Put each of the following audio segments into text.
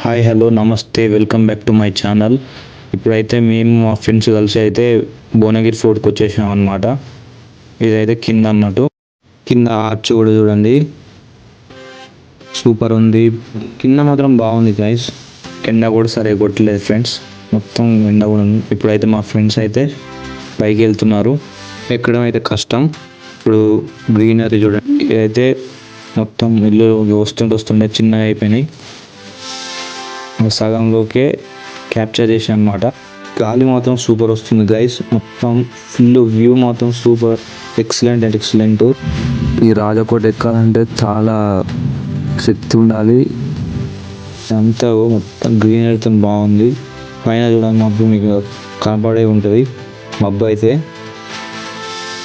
Hi hello నమస్తే welcome back to my channel. ఇప్పుడైతే మేము మా ఫ్రెండ్స్ కలిసి అయితే భువనగిరి ఫోర్ట్కి వచ్చేసాం అనమాట. ఇదైతే కింద అన్నట్టు, కింద ఆర్చ్ కూడా చూడండి సూపర్ ఉంది. కింద మాత్రం బాగుంది గైస్. ఎండ కూడా సరే కొట్టలేదు ఫ్రెండ్స్, మొత్తం ఎండ కూడా ఉంది. ఇప్పుడైతే మా ఫ్రెండ్స్ అయితే పైకి వెళ్తున్నారు. ఎక్కడం అయితే కష్టం. ఇప్పుడు గ్రీనరీ చూడండి, ఇదైతే మొత్తం ఇల్లు వస్తుండే చిన్నగా అయిపోయినాయి. సగంలోకే క్యాప్చర్ చేసాను అనమాట. గాలి మాత్రం సూపర్ వస్తుంది గైస్. మొత్తం ఫుల్ వ్యూ మాత్రం సూపర్, ఎక్సలెంట్ అండ్ ఎక్సలెంట్. ఈ రాజకోట ఎక్కాలంటే చాలా శక్తి ఉండాలి. అంతా మొత్తం గ్రీనరీతో బాగుంది. పైన చూడండి మబ్బు మీకు కనపడే ఉంటుంది. మబ్బు అయితే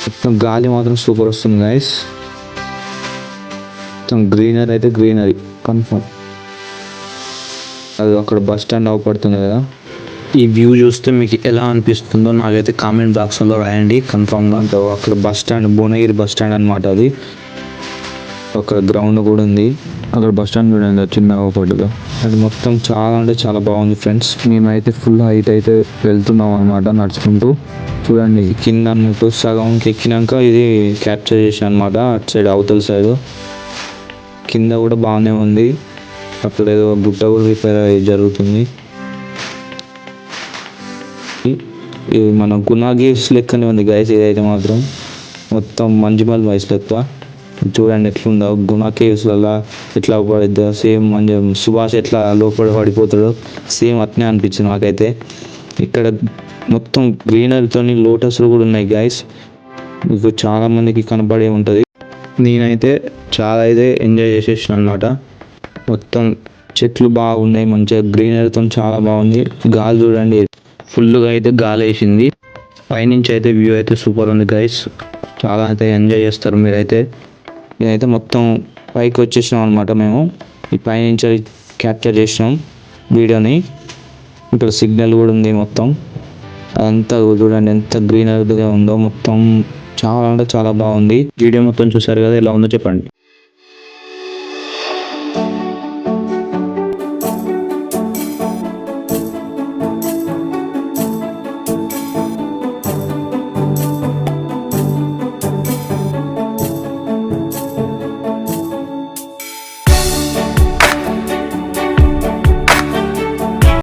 మొత్తం గాలి మాత్రం సూపర్ వస్తుంది గైస్. మొత్తం గ్రీనరీ అయితే గ్రీనరీ కన్ఫర్మ్. అది అక్కడ బస్ స్టాండ్ అవపడుతుంది కదా. ఈ వ్యూ చూస్తే మీకు ఎలా అనిపిస్తుందో నాకైతే కామెంట్ బాక్స్లో రాయండి కన్ఫామ్గా. అక్కడ bus stand, Bhuvanagiri bus stand అనమాట. అది ఒక గ్రౌండ్ కూడా ఉంది. అక్కడ బస్ స్టాండ్ చూడండి చిన్నగా ఒకటిగా. అది మొత్తం చాలా అంటే చాలా బాగుంది ఫ్రెండ్స్. మేమైతే ఫుల్ హైట్ అయితే వెళ్తున్నాం అనమాట నడుచుకుంటూ. చూడండి కింద అన్నట్టు సగంకి ఎక్కినాక ఇది క్యాప్చర్ చేసాను అనమాట. అటు సైడ్ అవతల సైడ్ కింద కూడా బాగానే ఉంది. అక్కడ ఏదో గుట్ట కూడా రిపేర్ జరుగుతుంది. ఇది మన గునా గేవ్స్ లెక్కనే ఉంది గైస్. ఇదైతే మాత్రం మొత్తం మంజుమల్ వయసు లెక్క. చూడండి ఎట్లుందో గునా కేవ్స్ వల్ల ఎట్లా పడిద్దో సేమ్. సుభాష్ ఎట్లా లోపల పడిపోతాడో సేమ్ అట్నే అనిపించింది నాకైతే. ఇక్కడ మొత్తం గ్రీనరీతో లోటస్లు కూడా ఉన్నాయి గైస్. మీకు చాలా మందికి కనపడే ఉంటుంది. నేనైతే చాలా అయితే ఎంజాయ్ చేసేసాను అనమాట. మొత్తం చెట్లు బాగున్నాయి, మంచిగా గ్రీనరీతో చాలా బాగుంది. గాలి చూడండి ఫుల్గా అయితే గాలి వేసింది. పైనుంచి అయితే వ్యూ అయితే సూపర్ ఉంది గైస్. చాలా అయితే ఎంజాయ్ చేస్తారు మీరైతే. నేనైతే మొత్తం పైకి వచ్చేసినాం అనమాట. మేము ఈ పైనుంచి క్యాప్చర్ చేసినాం వీడియోని. ఇక్కడ సిగ్నల్ కూడా ఉంది. మొత్తం అదంతా చూడండి ఎంత గ్రీనరీగా ఉందో. మొత్తం చాలా అంటే చాలా బాగుంది. వీడియో మొత్తం చూసారు కదా, ఎలా ఉందో చెప్పండి.